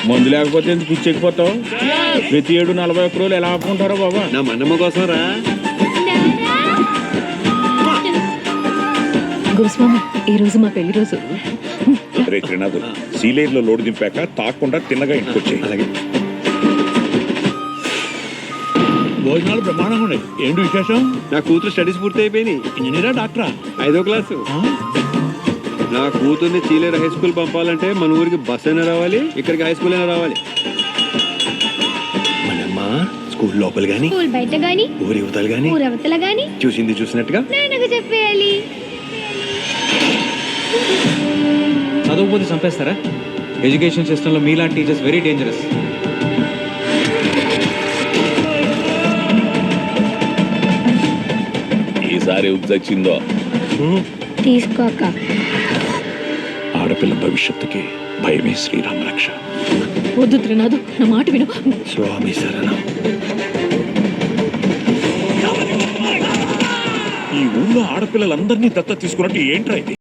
మందు లేకపోతే ఎందుకు పిచ్చెక్కిపోతావు? ప్రతి 7-41 రోజులు ఎలా ఆపుకుంటారో బాబా. నా మన్నమ్మ కోసం రా. గురుస్వామి, ఈ రోజు మా పెళ్లి రోజు. రే త్రినాథ్, సీలేరులో లోడు దింపాక తాకుండా తిన్నగా ఇంటికొచ్చాయి. అలాగే. భోజనాలు బ్రహ్మాండంగా ఉన్నాయి. ఏంటి విశేషం? నా కూతురు స్టడీస్ పూర్తి అయిపోయినాయి. ఇంజనీరా డాక్టరా? 5వ క్లాసు. నా కూతుర్ని చీలేరు హై స్కూల్ పంపాలంటే మన ఊరికి బస్ అయినా రావాలి, ఇక్కడికి హై స్కూల్ అయినా రావాలి. మనమ్మ స్కూల్ లోపల గాని, స్కూల్ బయట గాని, ఊరి యువతలు గాని, ఊరవతల గాని చూసింది చూసినట్టుగా నాన్నకు చెప్పేయాలి. చదువుపోతే చంపేస్తారా? ఎడ్యుకేషన్ సిస్టంలో మీలాంటి టీచర్స్ వెరీ డేంజరస్. ఈసారి వచ్చిందో తీసుకోక ఆడపిల్ల భవిష్యత్తుకి భయమే శ్రీరామ రక్ష. వద్దు త్రినాథు, నా మాట విను. స్వామి శరణం. ఈ ఊళ్ళో ఆడపిల్లలందరినీ దత్త తీసుకున్నట్టు ఏంట్రా ఇది?